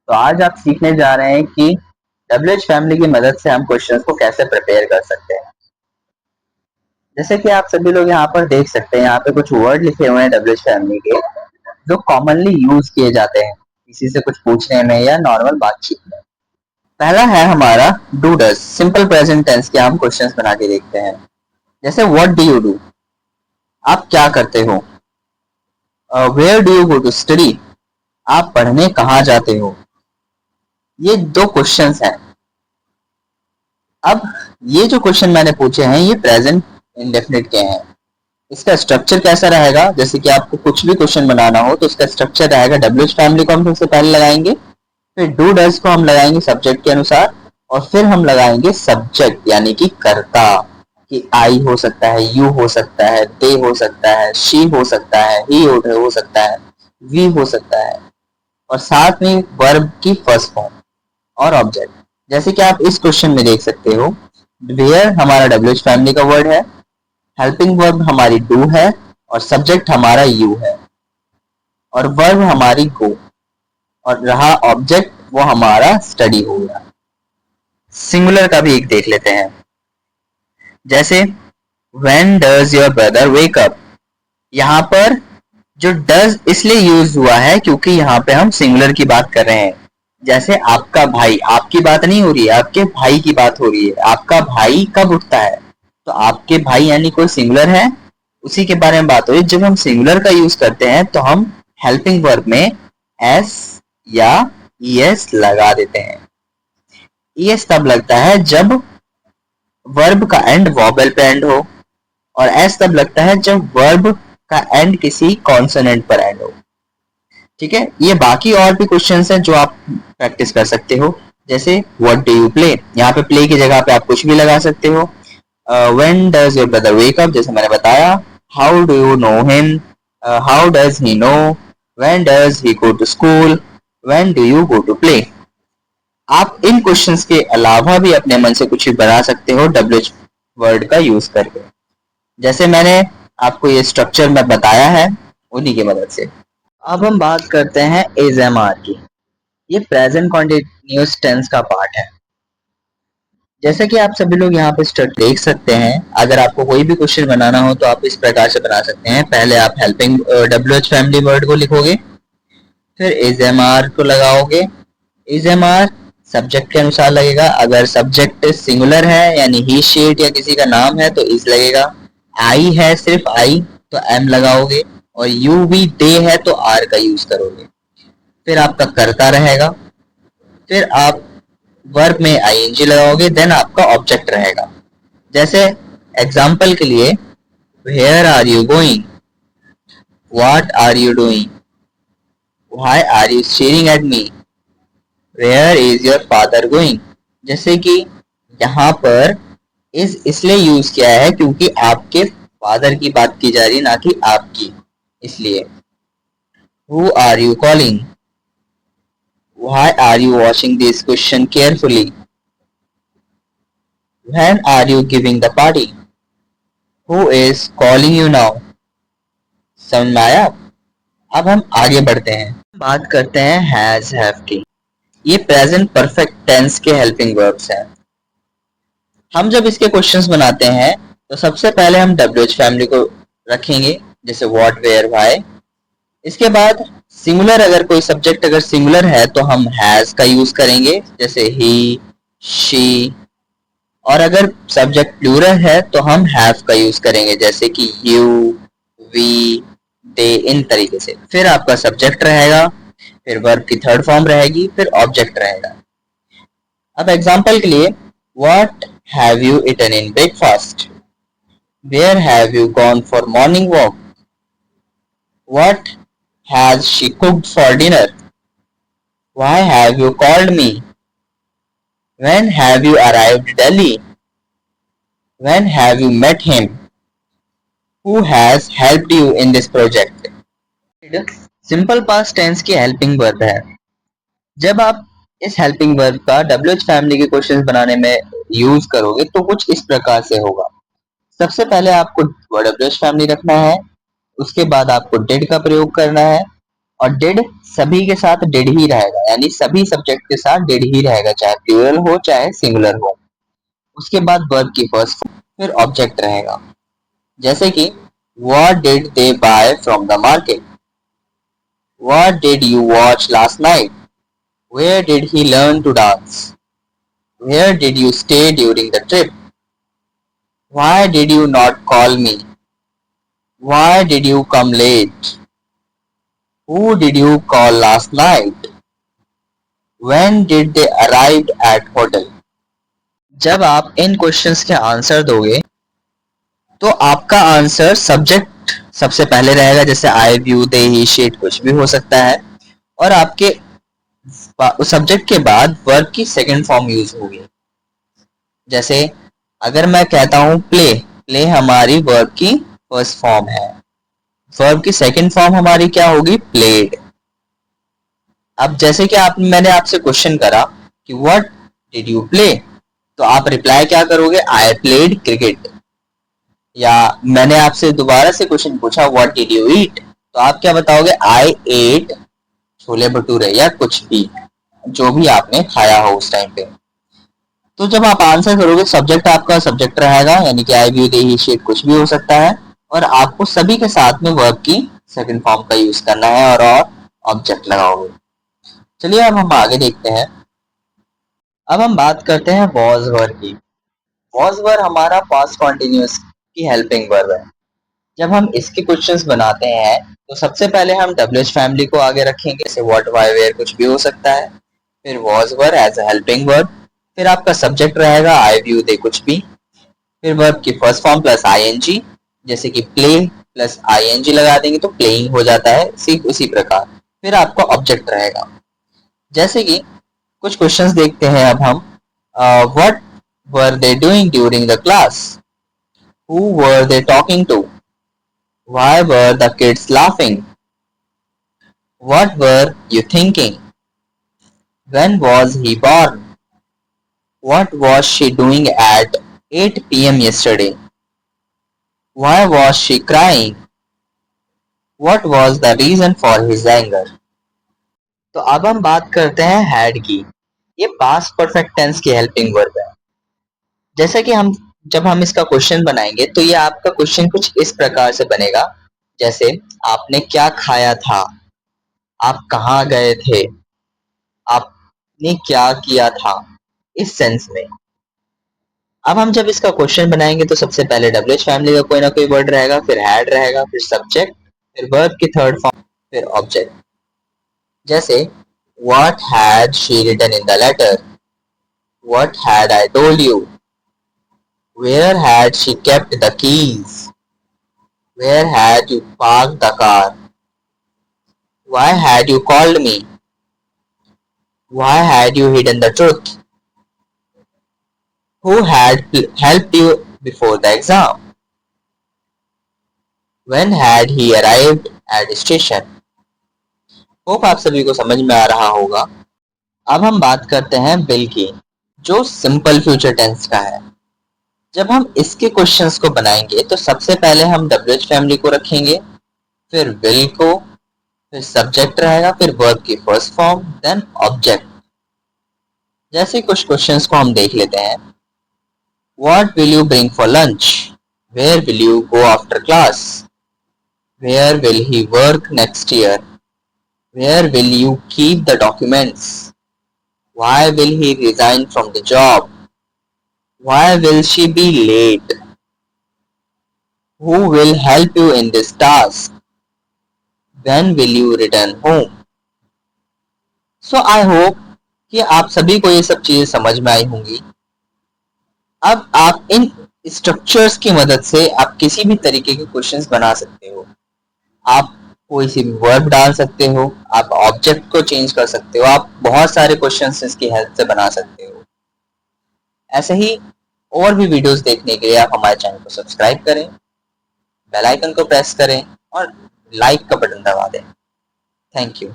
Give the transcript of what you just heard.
तो आज आप सीखने जा रहे हैं कि WH फैमिली की मदद से हम क्वेश्चंस को कैसे प्रिपेयर कर सकते हैं। जैसे कि आप सभी लोग यहाँ पर देख सकते हैं, यहाँ पे कुछ वर्ड लिखे हुए हैं WH फैमिली के, जो कॉमनली यूज किए जाते हैं किसी से कुछ पूछने में या नॉर्मल बातचीत में। पहला है हमारा do does, simple present tense के हम क्वेश्चंस बना के देखते हैं। जैसे व्हाट डू यू डू, आप क्या करते हो। Where do you go to study, आप पढ़ने कहाँ जाते हो। ये दो क्वेश्चंस हैं। अब ये जो क्वेश्चन मैंने पूछे हैं ये प्रेजेंट इंडेफिनिट के हैं। इसका स्ट्रक्चर कैसा रहेगा, जैसे कि आपको कुछ भी क्वेश्चन बनाना हो तो इसका स्ट्रक्चर रहेगा WH फैमिली को हम सबसे पहले लगाएंगे, फिर डू डज को हम लगाएंगे सब्जेक्ट के अनुसार, और फिर हम लगाएंगे सब्जेक्ट यानी कि कर्ता, कि आई हो सकता है, यू हो सकता है, दे हो सकता है, शी हो सकता है, ही हो सकता है, वी हो सकता है, और साथ में वर्ब की फर्स्ट फॉर्म और ऑब्जेक्ट। जैसे कि आप इस क्वेश्चन में देख सकते हो, वेयर हमारा WH फैमिली का वर्ड है, हेल्पिंग वर्ब हमारी डू है, और सब्जेक्ट हमारा यू है, और वर्ब हमारी गो, और रहा ऑब्जेक्ट वो हमारा स्टडी होगा। सिंगुलर का भी एक देख लेते हैं। जैसे when does your brother wake up, यहाँ पर जो डज इसलिए यूज हुआ है क्योंकि यहाँ पे हम सिंगुलर की बात कर रहे हैं। जैसे आपका भाई, आपकी बात नहीं हो रही है, आपके भाई की बात हो रही है। आपका भाई कब उठता है, तो आपके भाई यानी कोई सिंगुलर है, उसी के बारे में बात हो रही है। जब हम सिंगुलर का यूज करते हैं तो हम हेल्पिंग वर्ब में एस या ईएस लगा देते हैं। ईएस तब लगता है जब वर्ब का एंड वॉबल पे एंड हो, और एस तब लगता है जब वर्ब का एंड किसी कॉन्सोनेंट पर एंड हो। ठीक है, ये बाकी और भी क्वेश्चंस हैं जो आप प्रैक्टिस कर सकते हो। जैसे व्हाट डू यू प्ले, यहाँ पे प्ले की जगह पे आप कुछ भी लगा सकते हो। When does your brother wake up, जैसे मैंने बताया। How do you know him, how does he know. When does he go to school, when do you go to play. आप इन क्वेश्चंस के अलावा भी अपने मन से कुछ भी बना सकते हो WH वर्ड का यूज करके, जैसे मैंने आपको ये स्ट्रक्चर में बताया है उन्हीं की मदद से। अब हम बात करते हैं इज एम आर की। ये प्रेजेंट कॉन्टिन्यूअस टेंस का पार्ट है। जैसे कि आप सभी लोग यहाँ पे स्ट्रक्चर देख सकते हैं, अगर आपको कोई भी क्वेश्चन बनाना हो तो आप इस प्रकार से बना सकते हैं। पहले आप हेल्पिंग WH फैमिली वर्ड को लिखोगे, फिर इज एम आर को लगाओगे। इज एम आर सब्जेक्ट के अनुसार लगेगा। अगर सब्जेक्ट सिंगुलर है यानी ही शी इट या किसी का नाम है तो इज लगेगा। आई है सिर्फ आई तो एम लगाओगे, और यू वी दे है तो आर का यूज करोगे। फिर आपका कर्ता रहेगा, फिर आप वर्ब में आईएनजी लगाओगे, देन आपका ऑब्जेक्ट रहेगा। जैसे एग्जाम्पल के लिए, where are you going, what are you doing, why are you staring at me, where is your father going. जैसे कि यहाँ पर इज इसलिए यूज किया है क्योंकि आपके फादर की बात की जा रही है, ना कि आपकी, इसलिए। Who are you calling, why are you watching this question carefully, when are you giving the party, who is calling you now. समझ में आया? अब हम आगे बढ़ते हैं, बात करते हैं हैज हैव की। ये प्रेजेंट परफेक्ट टेंस के हेल्पिंग वर्ब्स हैं। हम जब इसके क्वेश्चंस बनाते हैं तो सबसे पहले हम WH फैमिली को रखेंगे, जैसे व्हाट वेयर व्हाई। इसके बाद सिंगुलर, अगर कोई सब्जेक्ट अगर सिंगुलर है तो हम हैज का यूज करेंगे, जैसे ही शी। और अगर सब्जेक्ट प्लूरल है तो हम हैव का यूज करेंगे, जैसे कि यू वी दे, इन तरीके से। फिर आपका सब्जेक्ट रहेगा, फिर वर्ब की थर्ड फॉर्म रहेगी, फिर ऑब्जेक्ट रहेगा। अब एग्जांपल के लिए, what have you eaten in breakfast, where have you gone for morning walk, what has she cooked for dinner, why have you called me, when have you arrived Delhi, when have you met him, who has helped you in this project. Simple past tense की helping verb है। जब आप इस helping verb का WH family के questions बनाने में use करोगे तो कुछ इस प्रकार से होगा। सबसे पहले आपको WH फैमिली रखना है, उसके बाद आपको डिड का प्रयोग करना है, और डिड सभी के साथ डिड ही रहेगा, यानी सभी सब्जेक्ट के साथ डिड ही रहेगा, चाहे प्लूरल हो चाहे सिंगुलर हो। उसके बाद वर्ब की फर्स्ट फॉर्म, फिर ऑब्जेक्ट रहेगा। जैसे कि what did they buy from the market, what did you watch last night, where did he learn to dance, where did you stay during the trip, why did you not call me, why did you come late, who did you call last night, when did they arrive at hotel। जब आप इन questions के answer दोगे तो आपका answer subject सबसे पहले रहेगा, जैसे आई, व्यू, दे, ही, शीट कुछ भी हो सकता है, और आपके सब्जेक्ट के बाद वर्ब की सेकंड फॉर्म यूज होगी। जैसे अगर मैं कहता हूं प्ले, प्ले हमारी वर्ब की फर्स्ट फॉर्म है, वर्ब की सेकंड फॉर्म हमारी क्या होगी, प्लेड। अब जैसे कि मैंने आपसे क्वेश्चन करा कि व्हाट डिड यू प्ले, तो आप रिप्लाई क्या करोगे, आई प्लेड क्रिकेट। या मैंने आपसे दोबारा से क्वेश्चन पूछा व्हाट डिड यू ईट, तो आप क्या बताओगे, आई एट छोले भटूरे, या कुछ भी जो भी आपने खाया हो उस टाइम पे। तो जब आप आंसर करोगे सब्जेक्ट आपका सब्जेक्ट रहेगा, यानी कि आई, व्यू, दे, ही, शीट कुछ भी हो सकता है, और आपको सभी के साथ में वर्ब की सेकंड फॉर्म का यूज करना है और ऑब्जेक्ट लगाओगे। चलिए अब हम आगे देखते हैं। अब हम बात करते हैं वॉज वर की। वॉज वर हमारा पास्ट कॉन्टिन्यूअस की हेल्पिंग वर्ब है। जब हम इसके क्वेश्चंस बनाते हैं तो सबसे पहले हम डब्ल्यूएच फैमिली को आगे रखेंगे, जैसे व्हाट, व्हाई, वेयर कुछ भी हो सकता है, फिर was were as a helping verb, फिर आपका सब्जेक्ट रहेगा आई, व्यू, दे कुछ भी, फिर वर्ब की फर्स्ट फॉर्म प्लस आईएनजी, जैसे कि प्ले प्लस आईएनजी लगा देंगे तो प्लेइंग हो जाता है, ठीक उसी प्रकार फिर आपका ऑब्जेक्ट रहेगा। जैसे कि कुछ क्वेश्चंस देखते हैं अब हम। What were they doing during the class, who were they talking to, why were the kids laughing, what were you thinking, when was he born, what was she doing at 8 p.m. yesterday, why was she crying, what was the reason for his anger। तो अब हम बात करते हैं had की। ये past perfect tense की helping verb है। जैसे कि जब हम इसका क्वेश्चन बनाएंगे तो ये आपका क्वेश्चन कुछ इस प्रकार से बनेगा, जैसे आपने क्या खाया था, आप कहाँ गए थे, आपने क्या किया था, इस सेंस में। अब हम जब इसका क्वेश्चन बनाएंगे तो सबसे पहले डब्ल्यूएच फैमिली का कोई ना कोई वर्ड रहेगा, फिर हैड रहेगा, फिर सब्जेक्ट, फिर वर्ब की थर्ड फॉर्म, फिर ऑब्जेक्ट। जैसे what had she written in the letter, what had I told you, where had she kept the keys, where had you parked the car, why had you called me, why had you hidden the truth, who had helped you before the exam, when had he arrived at station। Hope आप सभी को समझ में आ रहा होगा। अब हम बात करते हैं विल की, जो सिंपल फ्यूचर टेंस का है। जब हम इसके क्वेश्चंस को बनाएंगे तो सबसे पहले हम डब्ल्यूएच फैमिली को रखेंगे, फिर विल को, फिर सब्जेक्ट रहेगा, फिर वर्ब की फर्स्ट फॉर्म, देन ऑब्जेक्ट। जैसे कुछ क्वेश्चंस को हम देख लेते हैं। What will you bring for lunch, where will you go after class, where will he work next year, where will you keep the documents, why will he resign from the job, why will she be late, who will help you in this task, when will you return home। So I hope कि आप सभी को ये सब चीजें समझ में आई होंगी। अब आप इन स्ट्रक्चर्स की मदद से आप किसी भी तरीके के क्वेश्चंस बना सकते हो। आप कोई सी भी वर्ब डाल सकते हो, आप ऑब्जेक्ट को चेंज कर सकते हो, आप बहुत सारे क्वेश्चंस इसकी हेल्प से बना सकते हो। ऐसे ही और भी वीडियोस देखने के लिए आप हमारे चैनल को सब्सक्राइब करें, बेल आइकन को प्रेस करें और लाइक का बटन दबा दें। Thank you.